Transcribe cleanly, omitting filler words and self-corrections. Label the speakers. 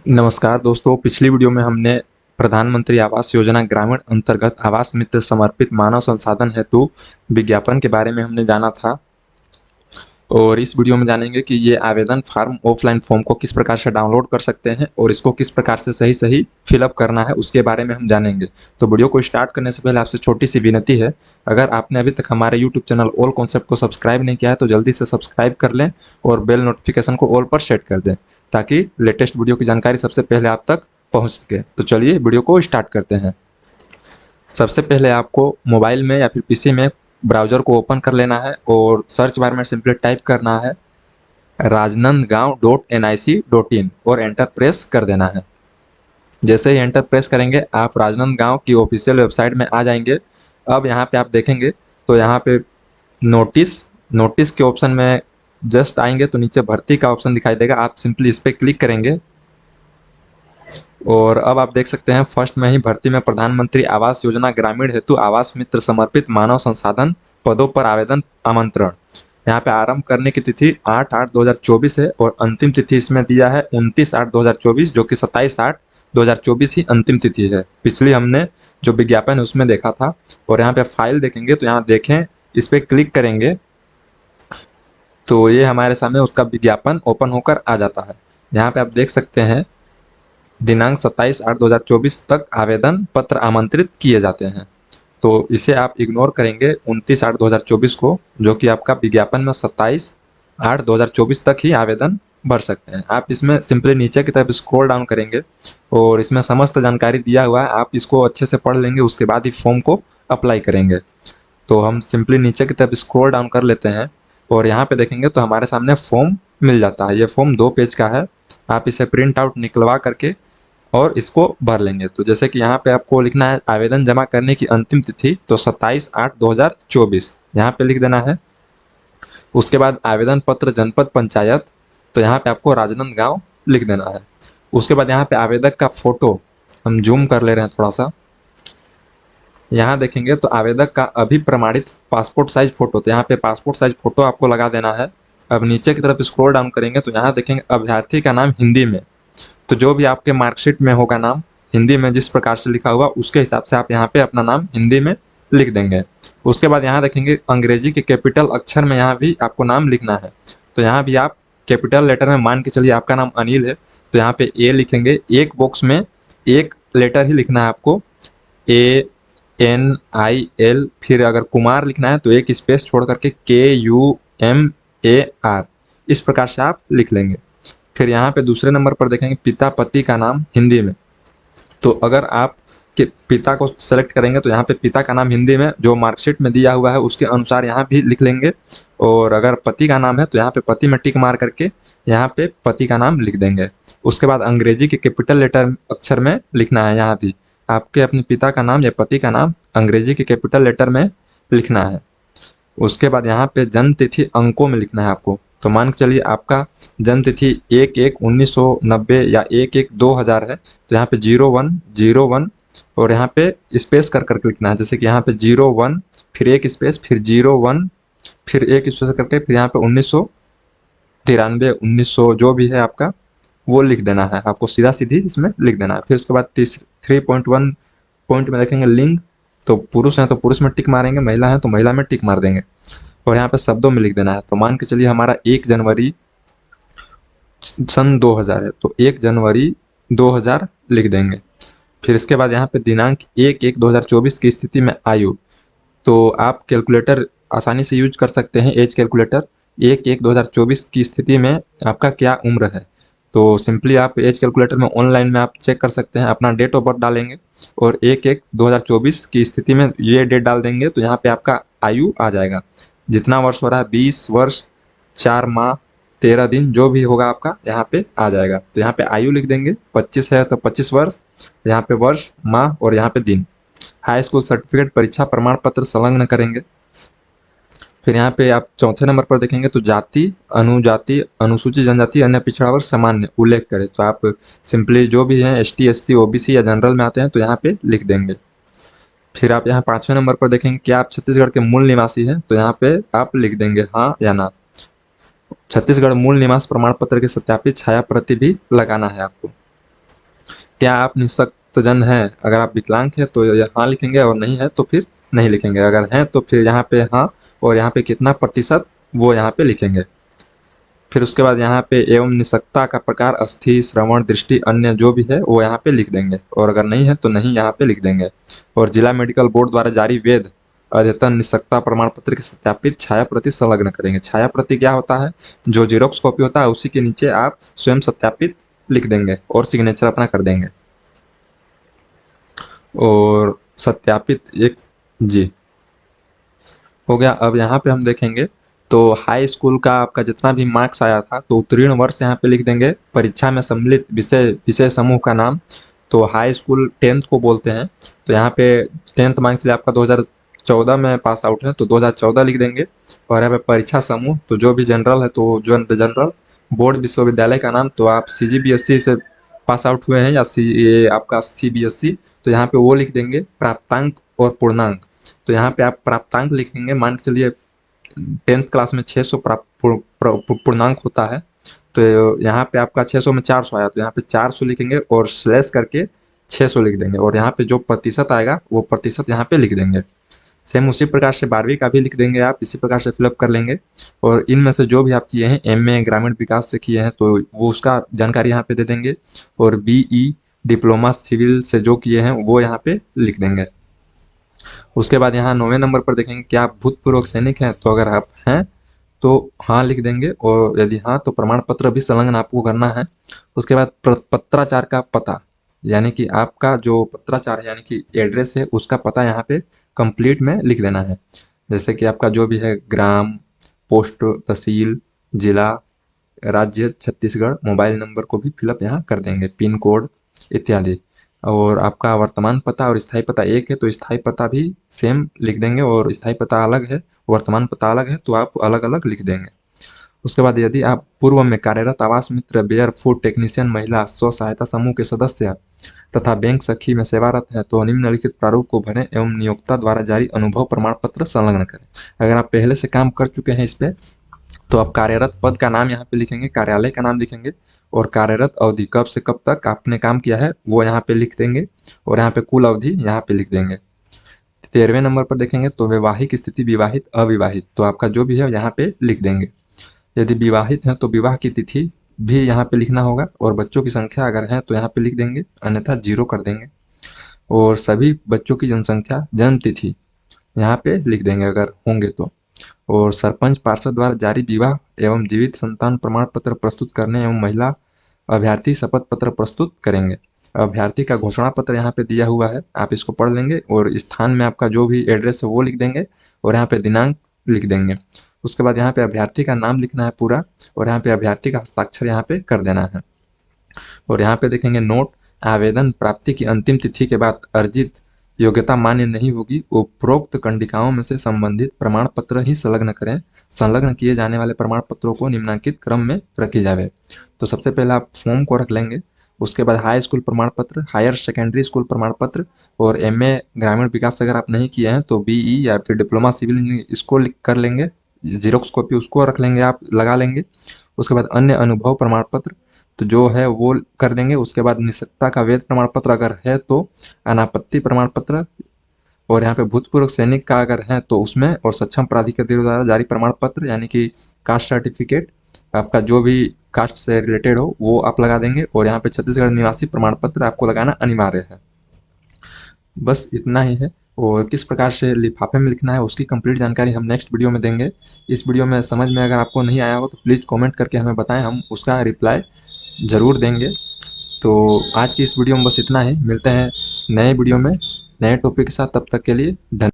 Speaker 1: नमस्कार दोस्तों, पिछली वीडियो में हमने प्रधानमंत्री आवास योजना ग्रामीण अंतर्गत आवास मित्र समर्पित मानव संसाधन हेतु विज्ञापन के बारे में हमने जाना था। और इस वीडियो में जानेंगे कि ये आवेदन फॉर्म ऑफलाइन फॉर्म को किस प्रकार से डाउनलोड कर सकते हैं और इसको किस प्रकार से सही सही फिलअप करना है उसके बारे में हम जानेंगे। तो वीडियो को स्टार्ट करने से पहले आपसे छोटी सी विनती है, अगर आपने अभी तक हमारे यूट्यूब चैनल ऑल कॉन्सेप्ट को सब्सक्राइब नहीं किया है तो जल्दी से सब्सक्राइब कर लें और बेल नोटिफिकेशन को ऑल पर सेट कर दें ताकि लेटेस्ट वीडियो की जानकारी सबसे पहले आप तक पहुंच सके। तो चलिए वीडियो को स्टार्ट करते हैं। सबसे पहले आपको मोबाइल में या फिर पीसी में ब्राउज़र को ओपन कर लेना है और सर्च बार में सिंपली टाइप करना है rajnandgaon.nic.in और एंटर प्रेस कर देना है। जैसे ही एंटर प्रेस करेंगे आप राजनांदगांव की ऑफिशियल वेबसाइट में आ जाएंगे। अब यहाँ पे आप देखेंगे तो यहाँ पे नोटिस के ऑप्शन में जस्ट आएंगे तो नीचे भर्ती का ऑप्शन दिखाई देगा, आप सिंपली इस पर क्लिक करेंगे और अब आप देख सकते हैं फर्स्ट में ही भर्ती में प्रधानमंत्री आवास योजना ग्रामीण हेतु आवास मित्र समर्पित मानव संसाधन पदों पर आवेदन आमंत्रण। यहाँ पे आरंभ करने की तिथि 8/8/2024 है और अंतिम तिथि इसमें दिया है 29/8/2024, जो कि 27/8/2024 ही अंतिम तिथि है। पिछली हमने जो विज्ञापन है उसमें देखा था। और यहाँ पे फाइल देखेंगे तो यहाँ देखें, इस पर क्लिक करेंगे तो ये हमारे सामने उसका विज्ञापन ओपन होकर आ जाता है। यहाँ पे आप देख सकते हैं दिनांक 27/8/2024 तक आवेदन पत्र आमंत्रित किए जाते हैं। तो इसे आप इग्नोर करेंगे 29/8/2024 को, जो कि आपका विज्ञापन में 27/8/2024 तक ही आवेदन भर सकते हैं। आप इसमें सिंपली नीचे की तरफ स्क्रॉल डाउन करेंगे और इसमें समस्त जानकारी दिया हुआ है, आप इसको अच्छे से पढ़ लेंगे, उसके बाद ही फॉर्म को अप्लाई करेंगे। तो हम सिंपली नीचे की तरफ स्क्रॉल डाउन कर लेते हैं और यहाँ पे देखेंगे तो हमारे सामने फॉर्म मिल जाता है। ये फॉर्म 2 पेज का है, आप इसे प्रिंट आउट निकलवा करके और इसको भर लेंगे। तो जैसे कि यहाँ पे आपको लिखना है आवेदन जमा करने की अंतिम तिथि, तो 27/8/2024 यहाँ पे लिख देना है। उसके बाद आवेदन पत्र जनपद पंचायत, तो यहाँ पे आपको राजनांदगांव लिख देना है। उसके बाद यहाँ पे आवेदक का फोटो हम जूम कर ले रहे हैं थोड़ा सा, यहाँ देखेंगे तो आवेदक का अभी प्रमाणित पासपोर्ट साइज फोटो, तो यहाँ पे पासपोर्ट साइज फोटो आपको लगा देना है। अब नीचे की तरफ स्क्रॉल डाउन करेंगे तो यहाँ देखेंगे अभ्यर्थी का नाम हिंदी में, तो जो भी आपके मार्कशीट में होगा नाम हिंदी में जिस प्रकार से लिखा हुआ उसके हिसाब से आप यहाँ पे अपना नाम हिंदी में लिख देंगे। उसके बाद यहाँ देखेंगे अंग्रेजी के कैपिटल अक्षर में यहाँ भी आपको नाम लिखना है, तो यहाँ भी आप कैपिटल लेटर में मान के चलिए आपका नाम अनिल है तो यहाँ पे ए लिखेंगे, एक बॉक्स में एक लेटर ही लिखना है आपको, ANIL। फिर अगर कुमार लिखना है तो एक स्पेस छोड़ करके KUMAR, इस प्रकार से आप लिख लेंगे। फिर यहाँ पे दूसरे नंबर पर देखेंगे पिता पति का नाम हिंदी में, तो अगर आप के पिता को सेलेक्ट करेंगे तो यहाँ पे पिता का नाम हिंदी में जो मार्कशीट में दिया हुआ है उसके अनुसार यहाँ भी लिख लेंगे। और अगर पति का नाम है तो यहाँ पे पति में टिक मार करके यहाँ पे पति का नाम लिख देंगे। उसके बाद अंग्रेजी के कैपिटल लेटर अक्षर में लिखना है, यहाँ भी आपके अपने पिता का नाम या पति का नाम अंग्रेजी के कैपिटल लेटर में लिखना है। उसके बाद यहाँ पे जन्म तिथि अंकों में लिखना है आपको, तो मान के चलिए आपका जन्म तिथि 1/1/1990 या 1/1/2000 है तो यहाँ पे 0101 और यहाँ पे स्पेस कर करके लिखना है। जैसे कि यहाँ पे 01 फिर एक स्पेस फिर 01 फिर एक स्पेस करके फिर यहाँ पे 1993 1900 जो भी है आपका वो लिख देना है, आपको सीधा सीधी इसमें लिख देना है। फिर उसके बाद 3.1 पॉइंट में देखेंगे लिंग, तो पुरुष हैं तो पुरुष में टिक मारेंगे, महिला है तो महिला में टिक मार देंगे और यहाँ पे शब्दों में लिख देना है। तो मान के चलिए हमारा 1 जनवरी सन 2000 है तो 1 जनवरी 2000 लिख देंगे। फिर इसके बाद यहाँ पे दिनांक 1/1/2024 की स्थिति में आयु, तो आप कैलकुलेटर आसानी से यूज कर सकते हैं, एज कैलकुलेटर। 1/1/2024 की स्थिति में आपका क्या उम्र है, तो सिंपली आप एज कैलकुलेटर में ऑनलाइन में आप चेक कर सकते हैं, अपना डेट ऑफ बर्थ डालेंगे और 1/1/2024 की स्थिति में ये डेट डाल देंगे तो यहाँ पे आपका आयु आ जाएगा। जितना वर्ष हो रहा है 20 वर्ष 4 माह 13 दिन जो भी होगा आपका यहाँ पे आ जाएगा। तो यहाँ पे आयु लिख देंगे, 25 है तो 25 वर्ष, यहाँ पे वर्ष माह और यहाँ पे दिन। हाई स्कूल सर्टिफिकेट परीक्षा प्रमाण पत्र संलग्न करेंगे। फिर यहाँ पे आप चौथे नंबर पर देखेंगे तो जाति अनुजाति अनुसूचित जनजाति अन्य पिछड़ा वर्ग सामान्य उल्लेख करें, तो आप सिंपली जो भी हैं ST SC OBC या जनरल में आते हैं तो यहाँ पे लिख देंगे। फिर आप यहाँ 5वें नंबर पर देखेंगे क्या आप छत्तीसगढ़ के मूल निवासी हैं, तो यहाँ पे आप लिख देंगे हाँ या ना। छत्तीसगढ़ मूल निवास प्रमाण पत्र की सत्यापित छाया प्रति भी लगाना है आपको। क्या आप निःशक्तजन हैं? अगर आप विकलांग हैं तो हाँ लिखेंगे, और नहीं है तो फिर नहीं लिखेंगे। अगर हैं तो फिर यहाँ पे हाँ, और यहाँ पे कितना प्रतिशत वो यहाँ पे लिखेंगे। फिर उसके बाद यहाँ पे एवं निःशक्तता का प्रकार अस्थि, श्रवण, दृष्टि, अन्य जो भी है वो यहाँ पे लिख देंगे, और अगर नहीं है तो नहीं यहाँ पे लिख देंगे। और जिला मेडिकल बोर्ड द्वारा जारी वैध अद्यतन निःशक्तता प्रमाण पत्र की सत्यापित छाया प्रति संलग्न करेंगे। छाया प्रति क्या होता है? जो जीरोक्स कॉपी होता है उसी के नीचे आप स्वयं सत्यापित लिख देंगे और सिग्नेचर अपना कर देंगे। और सत्यापित एक जी हो गया। अब यहाँ पे हम देखेंगे तो हाई स्कूल का आपका जितना भी मार्क्स आया था तो उत्तीर्ण वर्ष यहाँ पे लिख देंगे। परीक्षा में सम्मिलित विषय विषय समूह का नाम, तो हाई स्कूल 10th को बोलते हैं, तो यहाँ पे 10th मान के चलिए आपका 2014 में पास आउट है तो 2014 लिख देंगे। और यहाँ पे परीक्षा समूह तो जो भी जनरल है तो जो जनरल। बोर्ड विश्वविद्यालय का नाम तो आप CGBSE से पास आउट हुए हैं या ये आपका CBSE, तो यहाँ पे वो लिख देंगे। प्राप्तांक और पूर्णांक, तो यहाँ पे आप प्राप्तांक लिखेंगे। मान के चलिए 10th क्लास में 600 पूर्णांक होता है, तो यहाँ पे आपका 600 में 400 आया तो यहाँ पे 400 लिखेंगे और स्लैश करके 600 लिख देंगे, और यहाँ पे जो प्रतिशत आएगा वो प्रतिशत यहाँ पे लिख देंगे। सेम उसी प्रकार से 12वीं का भी लिख देंगे, आप इसी प्रकार से फिलअप कर लेंगे। और इनमें से जो भी आप किए हैं, MA ग्रामीण विकास से किए हैं तो वो उसका जानकारी यहाँ पे दे देंगे। और BE डिप्लोमा सिविल से जो किए हैं वो यहाँ पे लिख देंगे। उसके बाद यहाँ 9वें नंबर पर देखेंगे क्या आप भूतपूर्व सैनिक हैं, तो अगर आप हैं तो हाँ लिख देंगे, और यदि हाँ तो प्रमाण पत्र भी संलग्न आपको करना है। उसके बाद पत्राचार का पता, यानी कि आपका जो पत्राचार है यानी कि एड्रेस है उसका पता यहाँ पे कंप्लीट में लिख देना है। जैसे कि आपका जो भी है ग्राम, पोस्ट, तहसील, जिला, राज्य छत्तीसगढ़, मोबाइल नंबर को भी फिलअप यहाँ कर देंगे, पिन कोड इत्यादि। और आपका वर्तमान पता और स्थायी पता एक है तो स्थायी पता भी सेम लिख देंगे, और स्थायी पता अलग है, वर्तमान पता अलग है तो आप अलग अलग लिख देंगे। उसके बाद यदि आप पूर्व में कार्यरत आवास मित्र, बेयर फूड टेक्नीशियन, महिला स्व सहायता समूह के सदस्य तथा बैंक सखी में सेवारत हैं तो निम्नलिखित प्रारूप को भरें एवं नियोक्ता द्वारा जारी अनुभव प्रमाण पत्र संलग्न करें। अगर आप पहले से काम कर चुके हैं इस पे तो आप कार्यरत पद का नाम यहाँ पे लिखेंगे, कार्यालय का नाम लिखेंगे, और कार्यरत अवधि कब से कब तक आपने काम किया है वो यहाँ पे लिख देंगे, और यहाँ पे कुल अवधि यहाँ पे लिख देंगे। 13वें नंबर पर देखेंगे तो वैवाहिक स्थिति, विवाहित अविवाहित, तो आपका जो भी है यहाँ पे लिख देंगे। यदि विवाहित हैं तो विवाह की तिथि भी यहाँ पे लिखना होगा, और बच्चों की संख्या अगर है तो यहाँ पे लिख देंगे, अन्यथा 0 कर देंगे। और सभी बच्चों की जनसंख्या, जन्म तिथि यहाँ पे लिख देंगे अगर होंगे तो। और सरपंच पार्षद द्वारा जारी विवाह एवं जीवित संतान प्रमाण पत्र प्रस्तुत करने एवं महिला अभ्यर्थी शपथ पत्र प्रस्तुत करेंगे। अभ्यर्थी का घोषणा पत्र यहाँ पे दिया हुआ है, आप इसको पढ़ लेंगे, और स्थान में आपका जो भी एड्रेस है वो लिख देंगे, और यहाँ पे दिनांक लिख देंगे। उसके बाद यहाँ पे अभ्यर्थी का नाम लिखना है पूरा, और यहाँ पे अभ्यर्थी का हस्ताक्षर यहाँ पे कर देना है। और यहाँ पे देखेंगे नोट, आवेदन प्राप्ति की अंतिम तिथि के बाद अर्जित योग्यता मान्य नहीं होगी, उपरोक्त कंडिकाओं में से संबंधित प्रमाण पत्र ही संलग्न करें। संलग्न किए जाने वाले प्रमाण पत्रों को निम्नांकित क्रम में रखी जावे। तो सबसे पहले आप फॉर्म को रख लेंगे, उसके बाद हाई स्कूल प्रमाण पत्र, हायर सेकेंडरी स्कूल प्रमाण पत्र, और MA ग्रामीण विकास अगर आप नहीं किए हैं तो BE या फिर डिप्लोमा सिविल इंजीनियरिंग इसको कर लेंगे, जीरोक्स कॉपी उसको रख लेंगे, आप लगा लेंगे। उसके बाद अन्य अनुभव प्रमाण पत्र तो जो है वो कर देंगे। उसके बाद निःशक्तता का वैध प्रमाण पत्र अगर है तो अनापत्ति प्रमाण पत्र, और यहाँ पे भूतपूर्व सैनिक का अगर है तो उसमें, और सक्षम प्राधिकारी द्वारा जारी प्रमाण पत्र यानी कि कास्ट सर्टिफिकेट, आपका जो भी कास्ट से रिलेटेड हो वो आप लगा देंगे। और यहाँ पे छत्तीसगढ़ निवासी प्रमाण पत्र आपको लगाना अनिवार्य है। बस इतना ही है, और किस प्रकार से लिफाफे में लिखना है उसकी कंप्लीट जानकारी हम नेक्स्ट वीडियो में देंगे। इस वीडियो में समझ में अगर आपको नहीं आया हो तो प्लीज़ कमेंट करके हमें बताएं, हम उसका रिप्लाई ज़रूर देंगे। तो आज की इस वीडियो में बस इतना ही, मिलते हैं नए वीडियो में नए टॉपिक के साथ, तब तक के लिए धन्यवाद।